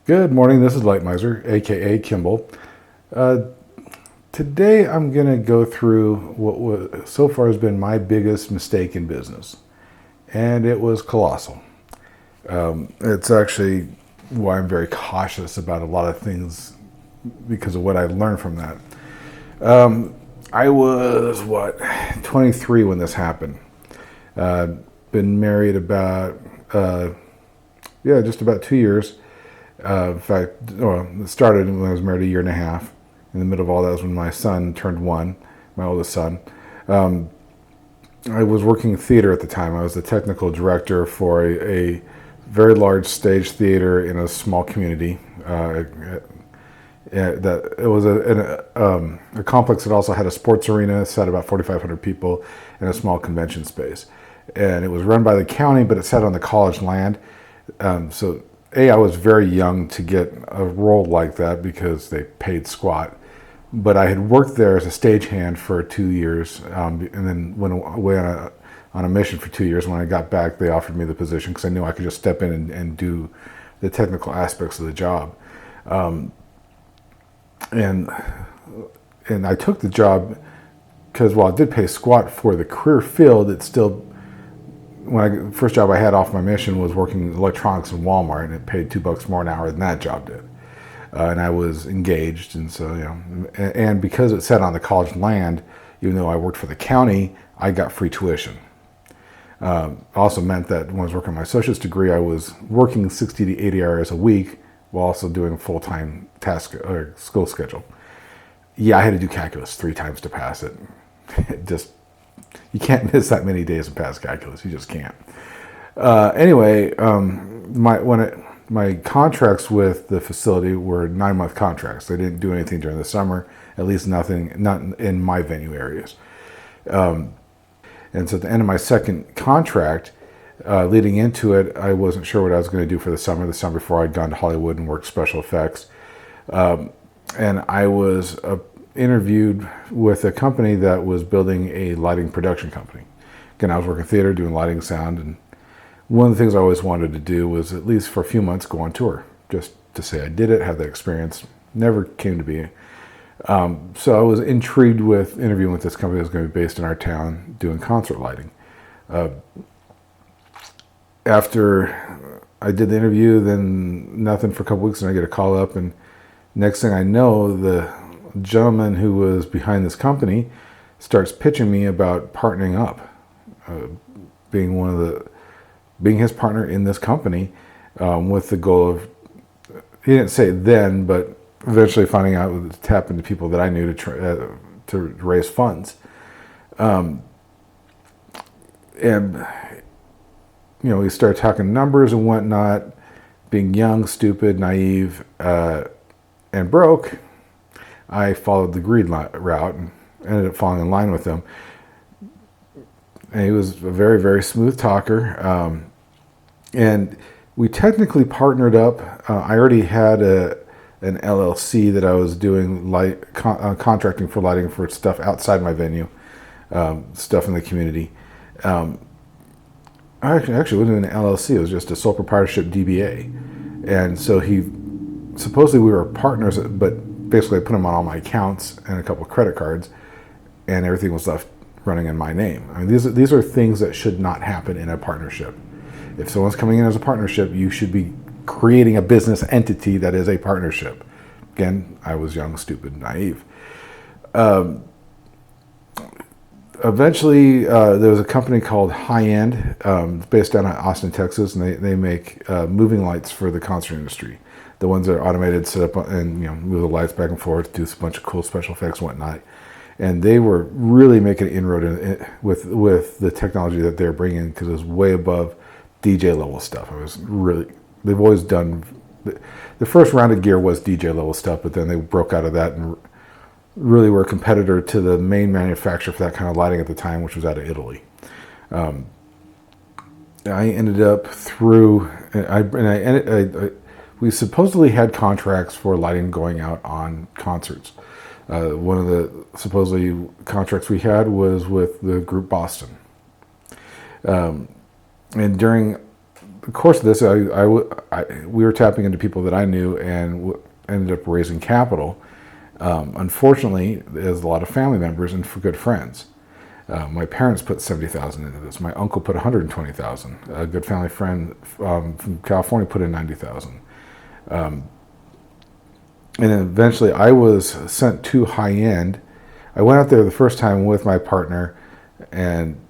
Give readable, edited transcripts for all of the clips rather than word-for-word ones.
Good morning, this is Light Miser, aka Kimball. Uh, Today I'm going to go through so far has been my biggest mistake in business, and it was colossal. It's actually why I'm very cautious about a lot of things because of what I learned from that. I was, 23 when this happened. Uh, been married just about 2 years. In fact, it started when I was married a year and a half. In the middle of all that was when my son turned one, my oldest son. I was working in theater at the time. I was the technical director for a very large stage theater in a small community. That it was a complex that also had a sports arena, sat about 4,500 people, and a small convention space. And it was run by the county, but it sat on the college land. I was very young to get a role like that because they paid squat. But I had worked there as a stagehand for 2 years, and then went away on a mission for 2 years. When I got back, they offered me the position because I knew I could just step in and do the technical aspects of the job. And I took the job because while it did pay squat for the career field, it still, first job I had off my mission was working electronics in Walmart, and it paid $2 more an hour than that job did. And I was engaged, and so and because it sat on the college land, even though I worked for the county, I got free tuition. Also meant that when I was working on my associate's degree, I was working 60 to 80 hours a week while also doing a full-time task or school schedule. Yeah, I had to do calculus 3 times to pass it. You can't miss that many days and pass calculus. You just can't. My contracts with the facility were 9-month contracts. They didn't do anything during the summer, at least not in my venue areas. And so at the end of my second contract, leading into it, I wasn't sure what I was going to do for the summer before I'd gone to Hollywood and worked special effects. And I was interviewed with a company that was building a lighting production company. Again, I was working theater, doing lighting, sound, and one of the things I always wanted to do was at least for a few months go on tour, just to say I did it, have that experience. Never came to be. So I was intrigued with interviewing with this company that was going to be based in our town doing concert lighting. After I did the interview, then nothing for a couple weeks, and I get a call up, and next thing I know, the gentleman who was behind this company starts pitching me about partnering up, being his partner in this company, with the goal of, he didn't say it then, but eventually finding out to tap into people that I knew to raise funds. And we started talking numbers and whatnot. Being young, stupid, naive, and broke, I followed the greed route and ended up falling in line with him. And he was a very, very smooth talker. And we technically partnered up. I already had an LLC that I was doing contracting for lighting for stuff outside my venue, stuff in the community. I actually wasn't an LLC. It was just a sole proprietorship DBA. And so supposedly we were partners, but basically I put him on all my accounts and a couple of credit cards, and everything was left running in my name. I mean, these are things that should not happen in a partnership. If someone's coming in as a partnership, you should be creating a business entity that is a partnership. Again, I was young, stupid, naive. Eventually, there was a company called High End, based down in Austin, Texas, and they make moving lights for the concert industry. The ones that are automated, set up and move the lights back and forth, do a bunch of cool special effects and whatnot. And they were really making an inroad with the technology that they're bringing, because it was way above DJ level stuff. They've always done, the first round of gear was DJ level stuff, but then they broke out of that and really were a competitor to the main manufacturer for that kind of lighting at the time, which was out of Italy. I ended up we supposedly had contracts for lighting going out on concerts. One of the supposedly contracts we had was with the group Boston. And during the course of this, we were tapping into people that I knew and ended up raising capital. Unfortunately, there's a lot of family members and good friends. My parents put $70,000 into this. My uncle put $120,000. A good family friend from California put in $90,000. And then eventually, I was sent to high end. I went out there the first time with my partner, and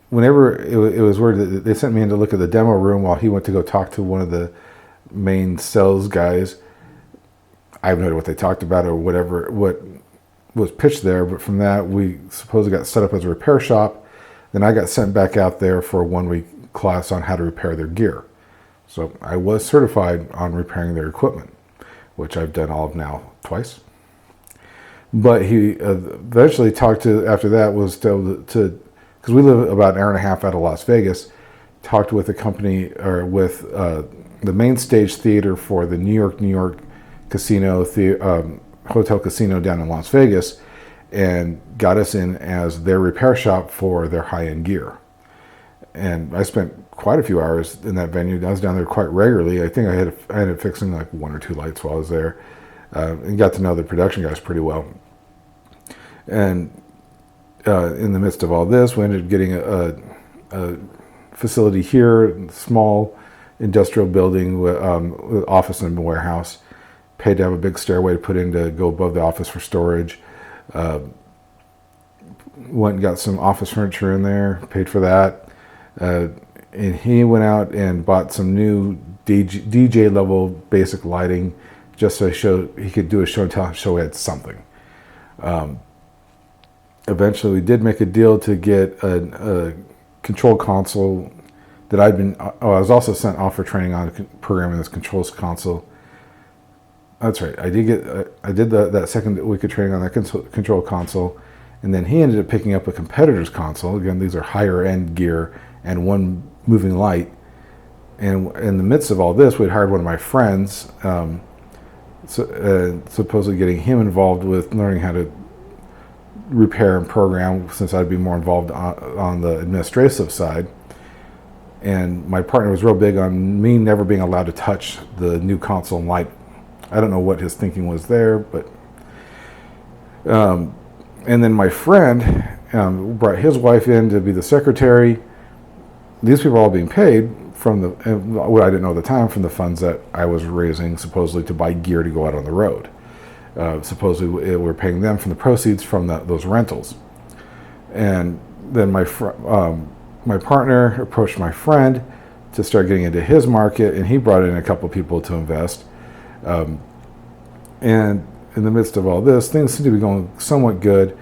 whenever it was weird, they sent me in to look at the demo room while he went to go talk to one of the main sales guys. I have no idea what they talked about or whatever, what was pitched there, but from that, we supposedly got set up as a repair shop. Then I got sent back out there for a 1-week class on how to repair their gear. So I was certified on repairing their equipment, which I've done all of now twice. But he eventually talked to, after that, was to because we live about an hour and a half out of Las Vegas, talked with a company, or with the main stage theater for the New York casino, hotel casino down in Las Vegas, and got us in as their repair shop for their high-end gear. And I spent quite a few hours in that venue. I was down there quite regularly. I think I ended up fixing like 1 or 2 lights while I was there, and got to know the production guys pretty well. And in the midst of all this, we ended up getting a facility here, a small industrial building with office and warehouse. Paid to have a big stairway to put in to go above the office for storage. Went and got some office furniture in there, paid for that. And he went out and bought some new DJ level basic lighting just so he could do a show and tell, so we had something. Eventually we did make a deal to get a control console that I was also sent off for training on programming this controls console. That's right. I did that second week of training on that control console, and then he ended up picking up a competitor's console. Again, these are higher end gear and one moving light. And in the midst of all this, we'd hired one of my friends, supposedly getting him involved with learning how to repair and program, since I'd be more involved on the administrative side. And my partner was real big on me never being allowed to touch the new console and light. I don't know what his thinking was there, but and then my friend brought his wife in to be the secretary. These people are all being paid from what I didn't know at the time, from the funds that I was raising supposedly to buy gear to go out on the road. Supposedly we're paying them from the proceeds from those rentals. And then my partner approached my friend to start getting into his market, and he brought in a couple people to invest. And in the midst of all this, things seem to be going somewhat good,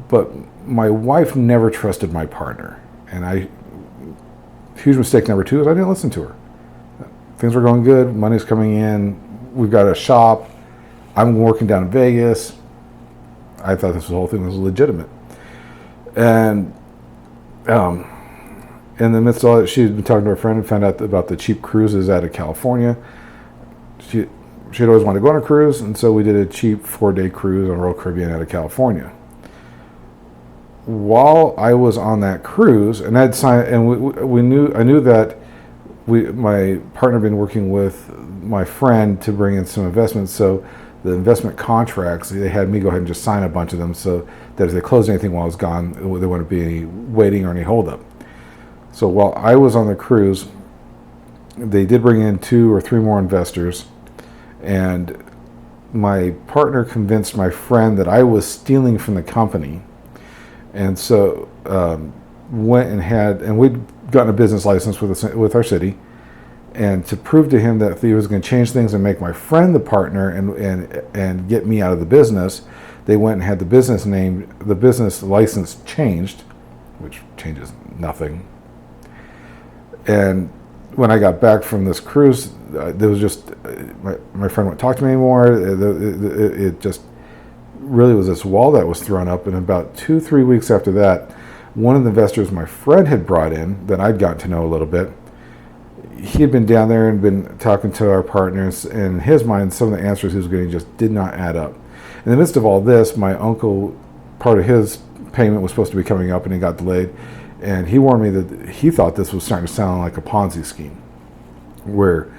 but my wife never trusted my partner. And huge mistake number 2 is I didn't listen to her. Things were going good, money's coming in, we've got a shop, I'm working down in Vegas. I thought this whole thing was legitimate. And in the midst of all that, she had been talking to her friend and found out about the cheap cruises out of California. She'd always wanted to go on a cruise, and so we did a cheap 4-day cruise on Royal Caribbean out of California. While I was on that cruise, and I'd signed, and I knew that my partner had been working with my friend to bring in some investments, so the investment contracts, they had me go ahead and just sign a bunch of them so that if they closed anything while I was gone, there wouldn't be any waiting or any holdup. So while I was on the cruise, they did bring in 2 or 3 more investors, and my partner convinced my friend that I was stealing from the company, and so went and we'd gotten a business license with our city, and to prove to him that he was going to change things and make my friend the partner and get me out of the business, they went and had the business license changed, which changes nothing. And when I got back from this cruise, there was just my friend wouldn't talk to me anymore. It just really was this wall that was thrown up. And about 2-3 weeks after that, one of the investors my friend had brought in that I'd gotten to know a little bit, he had been down there and been talking to our partners, and in his mind, some of the answers he was getting just did not add up. In the midst of all this, my uncle, part of his payment was supposed to be coming up, and it got delayed. And he warned me that he thought this was starting to sound like a Ponzi scheme. where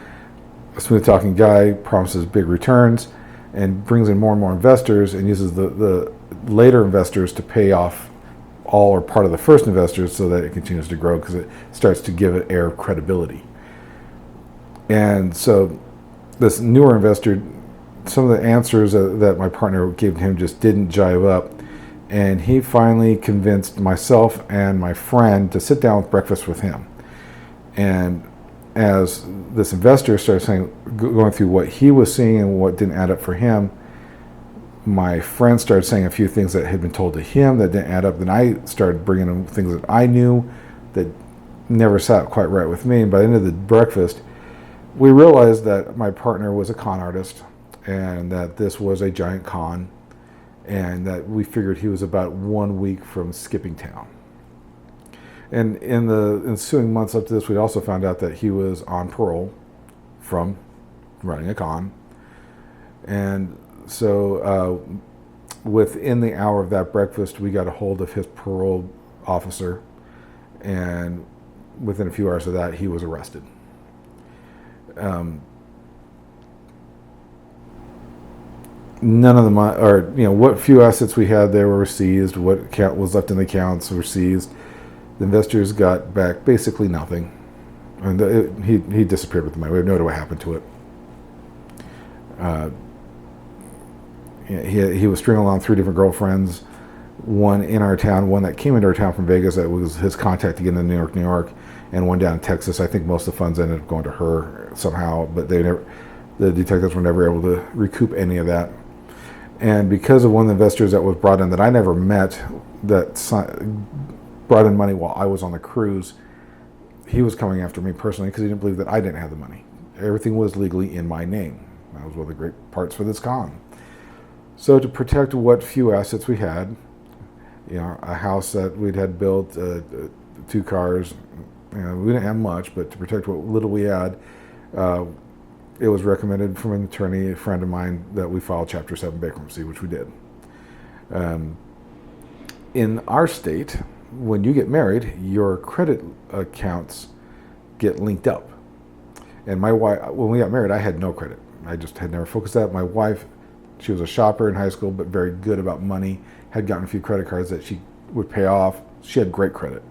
a smooth talking guy promises big returns and brings in more and more investors and uses the later investors to pay off all or part of the first investors so that it continues to grow, because it starts to give it air of credibility. And so this newer investor, some of the answers that my partner gave him just didn't jive up. And he finally convinced myself and my friend to sit down with breakfast with him. And as this investor started going through what he was seeing and what didn't add up for him, my friend started saying a few things that had been told to him that didn't add up. Then I started bringing in things that I knew that never sat quite right with me. And by the end of the breakfast, we realized that my partner was a con artist and that this was a giant con, and that we figured he was about 1 week from skipping town. And in the ensuing months up to this, we also found out that he was on parole from running a con. And so within the hour of that breakfast, we got a hold of his parole officer, and within a few hours of that, he was arrested. None of what few assets we had there were seized. What was left in the accounts were seized. The investors got back basically nothing, and he disappeared with the money. We have no idea what happened to it. He was stringing along 3 different girlfriends, one in our town, one that came into our town from Vegas that was his contact to get into New York, and one down in Texas. I think most of the funds ended up going to her somehow, but the detectives were never able to recoup any of that. And because of one of the investors that was brought in that I never met, that brought in money while I was on the cruise, he was coming after me personally because he didn't believe that I didn't have the money. Everything was legally in my name. That was one of the great parts for this con. So to protect what few assets we had, a house that we'd had built, 2 cars, we didn't have much, but to protect what little we had, it was recommended from an attorney, a friend of mine, that we file Chapter 7 bankruptcy, which we did. In our state, when you get married, your credit accounts get linked up. And my wife, when we got married, I had no credit. I just had never focused on that. My wife, she was a shopper in high school, but very good about money, had gotten a few credit cards that she would pay off. She had great credit.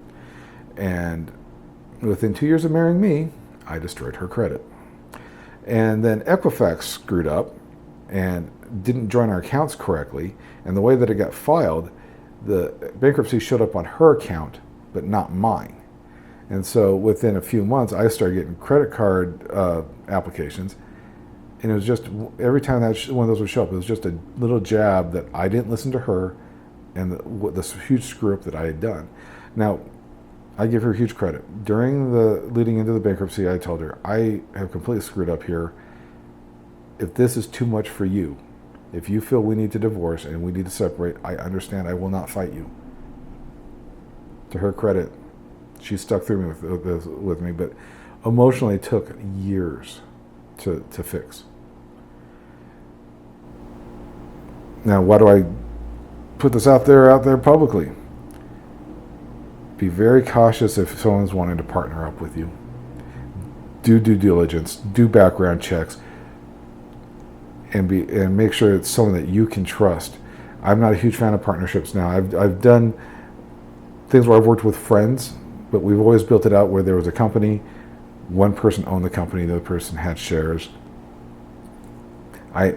And within 2 years of marrying me, I destroyed her credit. And then Equifax screwed up and didn't join our accounts correctly. And the way that it got filed, the bankruptcy showed up on her account, but not mine. And so within a few months, I started getting credit card applications. And it was just, every time that one of those would show up, it was just a little jab that I didn't listen to her and this huge screw up that I had done. Now, I give her huge credit. During the leading into the bankruptcy, I told her, I have completely screwed up here. If this is too much for you, if you feel we need to divorce and we need to separate, I understand. I will not fight you. To her credit, she stuck through me with me, but emotionally it took years to fix. Now, why do I put this out there publicly? Be very cautious if someone's wanting to partner up with you. Do due diligence, do background checks, and make sure it's someone that you can trust. I'm not a huge fan of partnerships now. I've done things where I've worked with friends, but we've always built it out where there was a company, one person owned the company, the other person had shares. I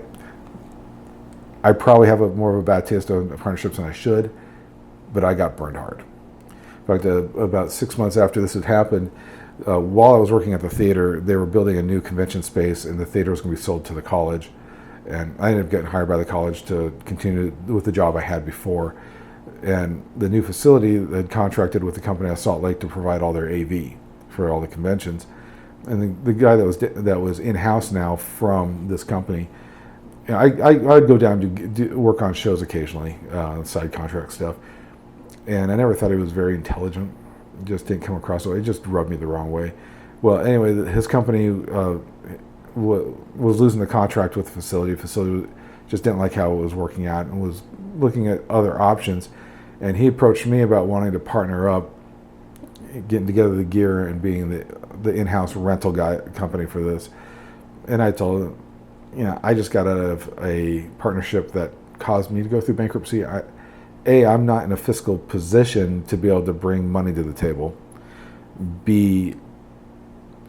probably have more of a bad taste on partnerships than I should, but I got burned hard. In fact, about 6 months after this had happened, while I was working at the theater, they were building a new convention space, and the theater was going to be sold to the college. And I ended up getting hired by the college to continue with the job I had before. And the new facility had contracted with the company out of Salt Lake to provide all their AV for all the conventions. And the guy that was in-house now from this company, I'd go down to work on shows occasionally, side contract stuff. And I never thought he was very intelligent. Just didn't come across it. It just rubbed me the wrong way. Well, anyway, his company was losing the contract with the facility. The facility just didn't like how it was working out and was looking at other options. And he approached me about wanting to partner up. getting together the gear and being the in-house rental company for this. And I told him, I just got out of a partnership that caused me to go through bankruptcy. I'm not in a fiscal position to be able to bring money to the table. B,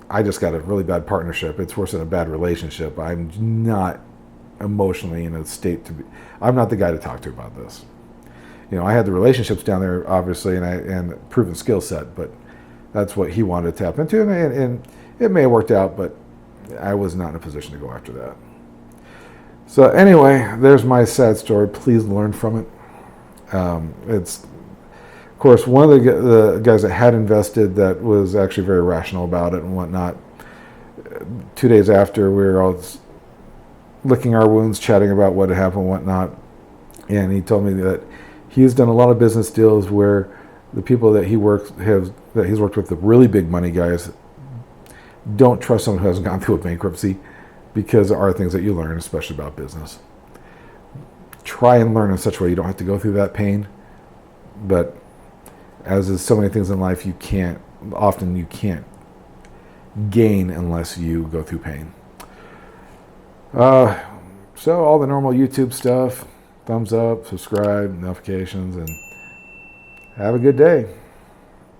I just got a really bad partnership. It's worse than a bad relationship. I'm not emotionally in a state to be. I'm not the guy to talk to about this. I had the relationships down there, obviously, and proven skill set, but that's what he wanted to tap into, and it may have worked out, but I was not in a position to go after that. So anyway, there's my sad story. Please learn from it. It's, of course, one of the guys that had invested that was actually very rational about it and whatnot. 2 days after, we were all licking our wounds, chatting about what had happened and whatnot, and he told me that he's done a lot of business deals where the people that he's worked with, the really big money guys, don't trust someone who hasn't gone through a bankruptcy, because there are things that you learn, especially about business. Try and learn in such a way you don't have to go through that pain. But as is so many things in life, you can't gain unless you go through pain. So all the normal YouTube stuff. Thumbs up, subscribe, notifications, and have a good day.